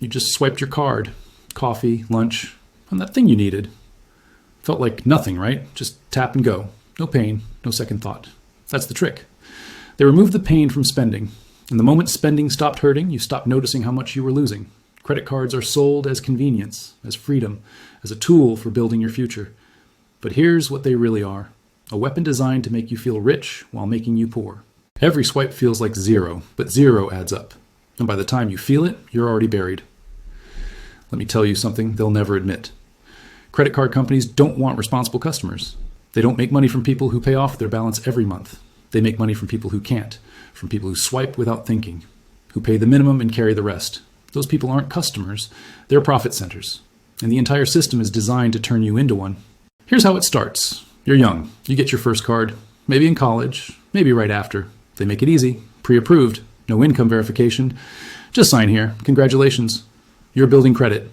You just swiped your card, coffee, lunch, and that thing you needed. Felt like nothing, right? Just tap and go. No pain, no second thought. That's the trick. They removed the pain from spending. And the moment spending stopped hurting, you stopped noticing how much you were losing. Credit cards are sold as convenience, as freedom, as a tool for building your future. But here's what they really are. A weapon designed to make you feel rich while making you poor. Every swipe feels like zero, but zero adds up. And by the time you feel it, you're already buried. Let me tell you something they'll never admit. Credit card companies don't want responsible customers. They don't make money from people who pay off their balance every month. They make money from people who can't, from people who swipe without thinking, who pay the minimum and carry the rest. Those people aren't customers, they're profit centers. And the entire system is designed to turn you into one. Here's how it starts. You're young. You get your first card, maybe in college, maybe right after. They make it easy, pre-approved, no income verification. Just sign here. Congratulations. You're building credit.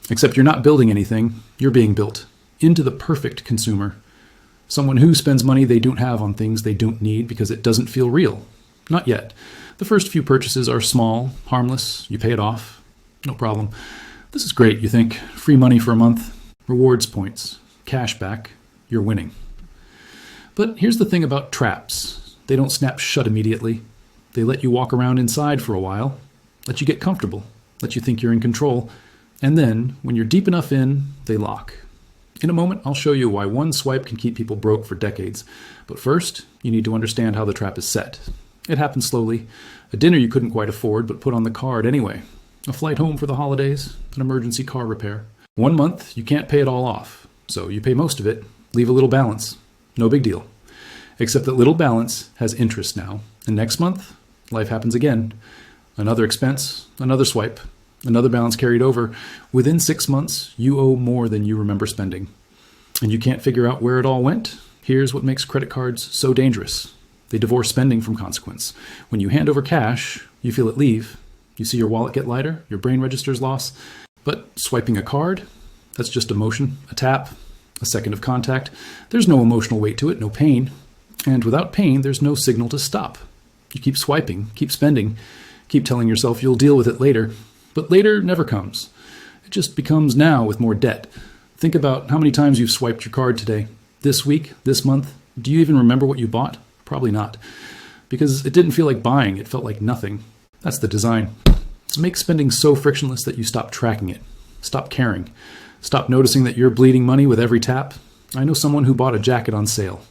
Except you're not building anything, you're being built into the perfect consumer. Someone who spends money they don't have on things they don't need because it doesn't feel real. Not yet. The first few purchases are small, harmless, you pay it off. No problem. This is great, you think. Free money for a month, rewards points, cash back, you're winning. But here's the thing about traps. They don't snap shut immediately. They let you walk around inside for a while, let you get comfortable, let you think you're in control. And then, when you're deep enough in, they lock. In a moment, I'll show you why one swipe can keep people broke for decades. But first, you need to understand how the trap is set. It happens slowly. A dinner you couldn't quite afford, but put on the card anyway. A flight home for the holidays, an emergency car repair. 1 month, you can't pay it all off. So you pay most of it, leave a little balance. No big deal. Except that little balance has interest now. And next month, life happens again. Another expense, another swipe. Another balance carried over. Within 6 months, you owe more than you remember spending. And you can't figure out where it all went? Here's what makes credit cards so dangerous. They divorce spending from consequence. When you hand over cash, you feel it leave. You see your wallet get lighter, your brain registers loss. But swiping a card, that's just emotion, a tap, a second of contact. There's no emotional weight to it, no pain. And without pain, there's no signal to stop. You keep swiping, keep spending, keep telling yourself you'll deal with it later. But later never comes. It just becomes now with more debt. Think about how many times you've swiped your card today. This week, this month. Do you even remember what you bought? Probably not. Because it didn't feel like buying, it felt like nothing. That's the design. To make spending so frictionless that you stop tracking it. Stop caring. Stop noticing that you're bleeding money with every tap. I know someone who bought a jacket on sale.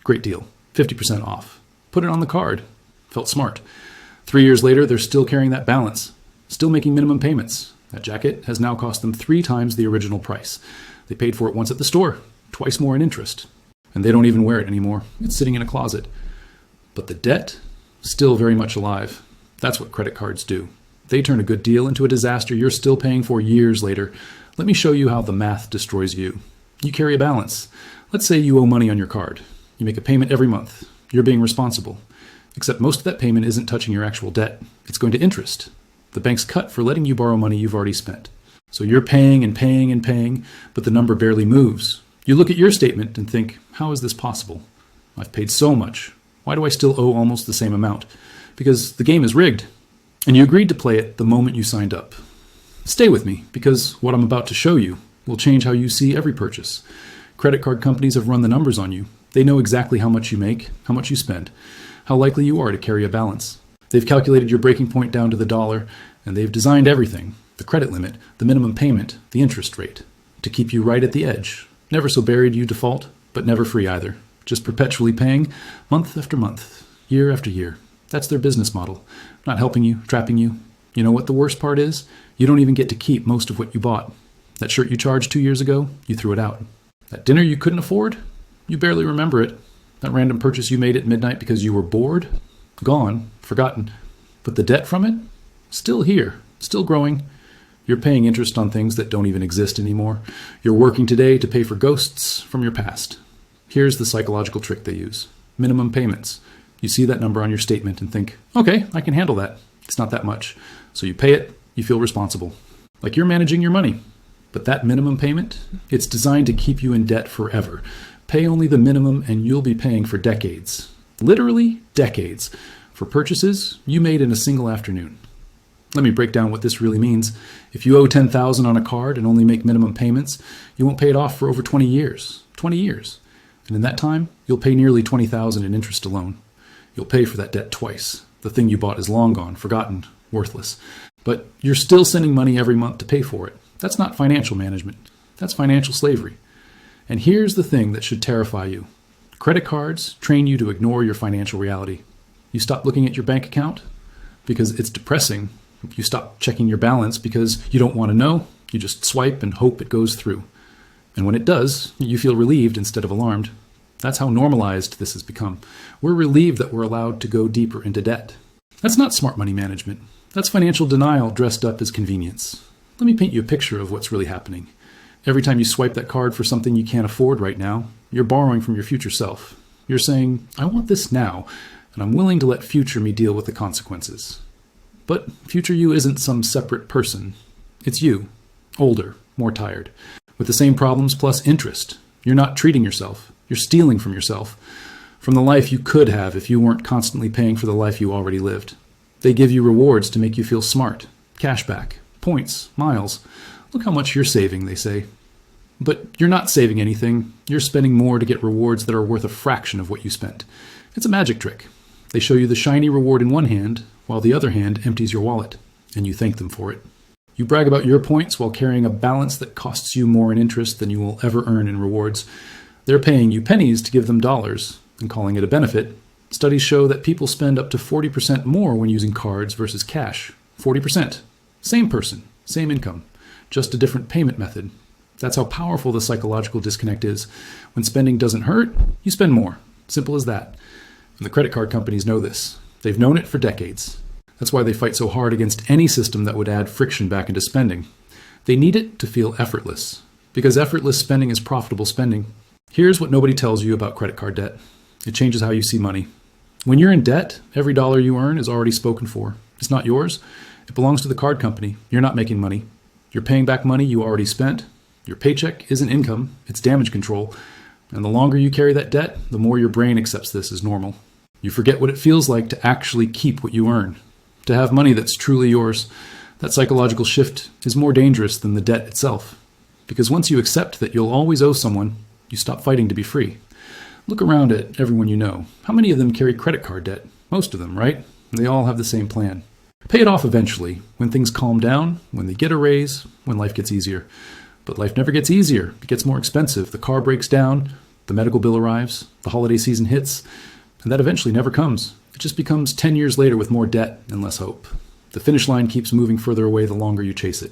Great deal. 50% off. Put it on the card. Felt smart. 3 years later, they're still carrying that balance. Still making minimum payments. That jacket has now cost them 3 times the original price. They paid for it once at the store, twice more in interest. And they don't even wear it anymore. It's sitting in a closet. But the debt, still very much alive. That's what credit cards do. They turn a good deal into a disaster you're still paying for years later. Let me show you how the math destroys you. You carry a balance. Let's say you owe money on your card. You make a payment every month. You're being responsible. Except most of that payment isn't touching your actual debt. It's going to interest. The bank's cut for letting you borrow money you've already spent. So you're paying and paying and paying, but the number barely moves. You look at your statement and think, how is this possible? I've paid so much. Why do I still owe almost the same amount? Because the game is rigged. And you agreed to play it the moment you signed up. Stay with me, because what I'm about to show you will change how you see every purchase. Credit card companies have run the numbers on you. They know exactly how much you make, how much you spend, how likely you are to carry a balance. They've calculated your breaking point down to the dollar, and they've designed everything, the credit limit, the minimum payment, the interest rate, to keep you right at the edge. Never so buried you default, but never free either. Just perpetually paying, month after month, year after year. That's their business model. Not helping you, trapping you. You know what the worst part is? You don't even get to keep most of what you bought. That shirt you charged 2 years ago, you threw it out. That dinner you couldn't afford, you barely remember it. That random purchase you made at midnight because you were bored, gone, forgotten. But the debt from it? Still here, still growing. You're paying interest on things that don't even exist anymore. You're working today to pay for ghosts from your past. Here's the psychological trick they use. Minimum payments. You see that number on your statement and think, okay, I can handle that. It's not that much. So you pay it, you feel responsible. Like you're managing your money. But that minimum payment, it's designed to keep you in debt forever. Pay only the minimum and you'll be paying for decades. Literally decades. For purchases you made in a single afternoon. Let me break down what this really means. If you owe $10,000 on a card and only make minimum payments, you won't pay it off for over 20 years. 20 years. And in that time, you'll pay nearly $20,000 in interest alone. You'll pay for that debt twice. The thing you bought is long gone, forgotten, worthless. But you're still sending money every month to pay for it. That's not financial management. That's financial slavery. And here's the thing that should terrify you. Credit cards train you to ignore your financial reality. You stop looking at your bank account because it's depressing. You stop checking your balance because you don't want to know. You just swipe and hope it goes through. And when it does, you feel relieved instead of alarmed. That's how normalized this has become. We're relieved that we're allowed to go deeper into debt. That's not smart money management. That's financial denial dressed up as convenience. Let me paint you a picture of what's really happening. Every time you swipe that card for something you can't afford right now, you're borrowing from your future self. You're saying, I want this now, and I'm willing to let future me deal with the consequences. But future you isn't some separate person. It's you, older, more tired, with the same problems plus interest. You're not treating yourself. You're stealing from yourself, from the life you could have if you weren't constantly paying for the life you already lived. They give you rewards to make you feel smart, cashback, points, miles. Look how much you're saving, they say. But you're not saving anything. You're spending more to get rewards that are worth a fraction of what you spent. It's a magic trick. They show you the shiny reward in one hand, while the other hand empties your wallet, and you thank them for it. You brag about your points while carrying a balance that costs you more in interest than you will ever earn in rewards. They're paying you pennies to give them dollars and calling it a benefit. Studies show that people spend up to 40% more when using cards versus cash. 40%. Same person, same income, just a different payment method. That's how powerful the psychological disconnect is. When spending doesn't hurt, you spend more. Simple as that. And the credit card companies know this. They've known it for decades. That's why they fight so hard against any system that would add friction back into spending. They need it to feel effortless, because effortless spending is profitable spending. Here's what nobody tells you about credit card debt. It changes how you see money. When you're in debt, every dollar you earn is already spoken for. It's not yours. It belongs to the card company. You're not making money. You're paying back money you already spent. Your paycheck isn't income. It's damage control. And the longer you carry that debt, the more your brain accepts this as normal. You forget what it feels like to actually keep what you earn, to have money that's truly yours. That psychological shift is more dangerous than the debt itself. Because once you accept that you'll always owe someone, you stop fighting to be free. Look around at everyone you know. How many of them carry credit card debt? Most of them, right? They all have the same plan. Pay it off eventually, when things calm down, when they get a raise, when life gets easier. But life never gets easier. It gets more expensive. The car breaks down, the medical bill arrives, the holiday season hits, and that eventually never comes. It just becomes 10 years later with more debt and less hope. The finish line keeps moving further away the longer you chase it.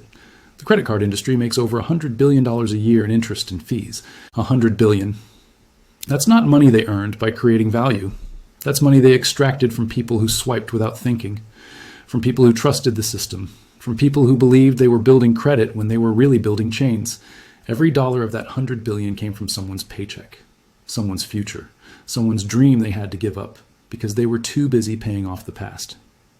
The credit card industry makes over $100 billion a year in interest and fees. $100 billion. That's not money they earned by creating value. That's money they extracted from people who swiped without thinking, from people who trusted the system, from people who believed they were building credit when they were really building chains. Every dollar of that $100 billion came from someone's paycheck, someone's future, someone's dream they had to give up because they were too busy paying off the past.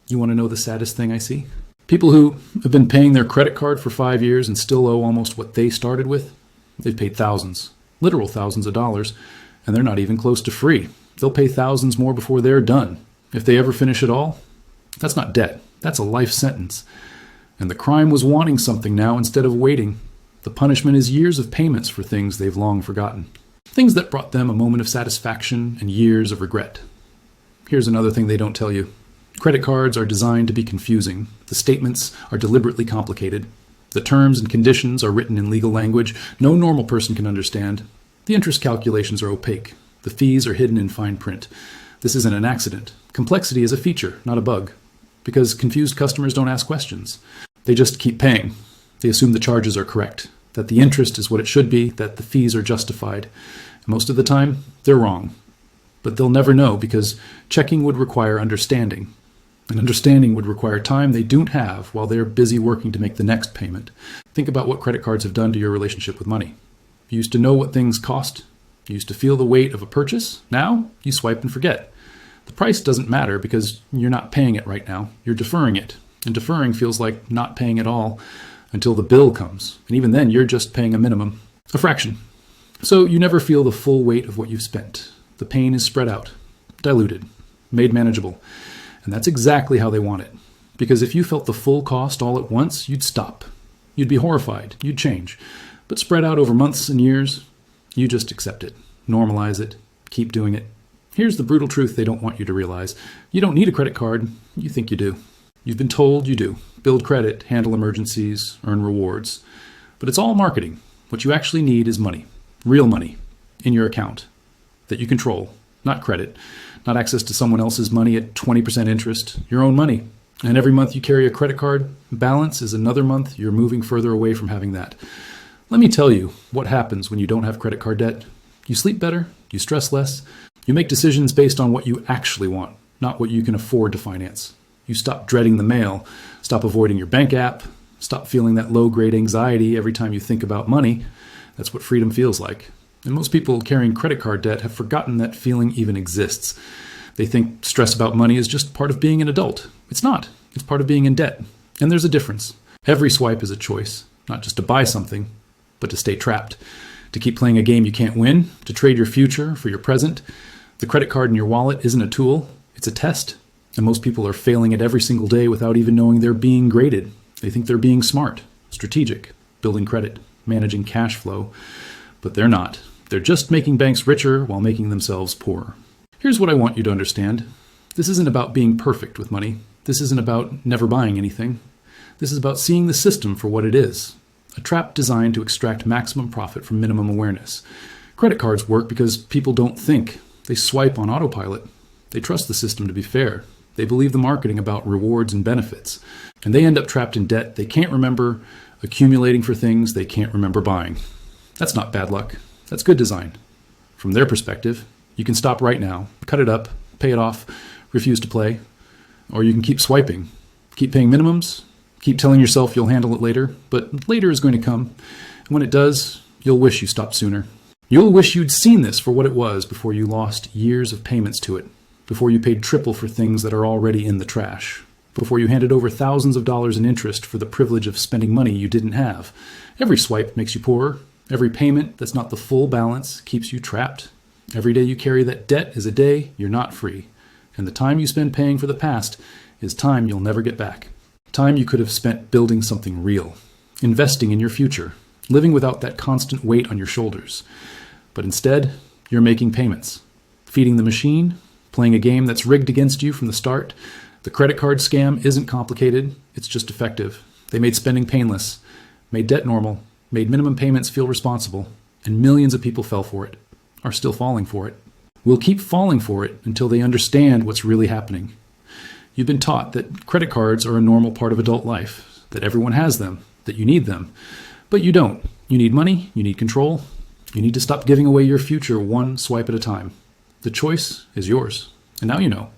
You want to know the saddest thing I see? People who have been paying their credit card for 5 years and still owe almost what they started with, they've paid thousands, literal thousands of dollars, and they're not even close to free. They'll pay thousands more before they're done. If they ever finish it all, that's not debt. That's a life sentence. And the crime was wanting something now instead of waiting. The punishment is years of payments for things they've long forgotten. Things that brought them a moment of satisfaction and years of regret. Here's another thing they don't tell you. Credit cards are designed to be confusing. The statements are deliberately complicated. The terms and conditions are written in legal language no normal person can understand. The interest calculations are opaque. The fees are hidden in fine print. This isn't an accident. Complexity is a feature, not a bug. Because confused customers don't ask questions. They just keep paying. They assume the charges are correct, that the interest is what it should be, that the fees are justified. Most of the time, they're wrong. But they'll never know because checking would require understanding. And understanding would require time they don't have while they're busy working to make the next payment. Think about what credit cards have done to your relationship with money. You used to know what things cost. You used to feel the weight of a purchase. Now, you swipe and forget. The price doesn't matter because you're not paying it right now. You're deferring it. And deferring feels like not paying at all until the bill comes. And even then, you're just paying a minimum, a fraction. So you never feel the full weight of what you've spent. The pain is spread out, diluted, made manageable. And that's exactly how they want it. Because if you felt the full cost all at once, you'd stop. You'd be horrified. You'd change. But spread out over months and years, you just accept it, normalize it, keep doing it. Here's the brutal truth they don't want you to realize. You don't need a credit card. You think you do. You've been told you do. Build credit, handle emergencies, earn rewards. But it's all marketing. What you actually need is money. Real money. In your account. That you control. Not credit. Not access to someone else's money at 20% interest. Your own money. And every month you carry a credit card balance is another month you're moving further away from having that. Let me tell you what happens when you don't have credit card debt. You sleep better. You stress less. You make decisions based on what you actually want, not what you can afford to finance. You stop dreading the mail, stop avoiding your bank app, stop feeling that low-grade anxiety every time you think about money. That's what freedom feels like. And most people carrying credit card debt have forgotten that feeling even exists. They think stress about money is just part of being an adult. It's not. It's part of being in debt. And there's a difference. Every swipe is a choice, not just to buy something, but to stay trapped, to keep playing a game you can't win, to trade your future for your present. The credit card in your wallet isn't a tool, it's a test. And most people are failing it every single day without even knowing they're being graded. They think they're being smart, strategic, building credit, managing cash flow. But they're not. They're just making banks richer while making themselves poorer. Here's what I want you to understand. This isn't about being perfect with money. This isn't about never buying anything. This is about seeing the system for what it is. A trap designed to extract maximum profit from minimum awareness. Credit cards work because people don't think. They swipe on autopilot. They trust the system to be fair. They believe the marketing about rewards and benefits. And they end up trapped in debt they can't remember, accumulating for things they can't remember buying. That's not bad luck. That's good design. From their perspective, you can stop right now, cut it up, pay it off, refuse to play. Or you can keep swiping, keep paying minimums, keep telling yourself you'll handle it later, but later is going to come. And when it does, you'll wish you stopped sooner. You'll wish you'd seen this for what it was before you lost years of payments to it, before you paid triple for things that are already in the trash, before you handed over thousands of dollars in interest for the privilege of spending money you didn't have. Every swipe makes you poorer. Every payment that's not the full balance keeps you trapped. Every day you carry that debt is a day you're not free. And the time you spend paying for the past is time you'll never get back. Time you could have spent building something real, investing in your future, living without that constant weight on your shoulders. But instead, you're making payments, feeding the machine, playing a game that's rigged against you from the start. The credit card scam isn't complicated, it's just effective. They made spending painless, made debt normal, made minimum payments feel responsible, and millions of people fell for it, are still falling for it. Will keep falling for it until they understand what's really happening. You've been taught that credit cards are a normal part of adult life, that everyone has them, that you need them. But you don't. You need money, you need control. You need to stop giving away your future one swipe at a time. The choice is yours. And now you know.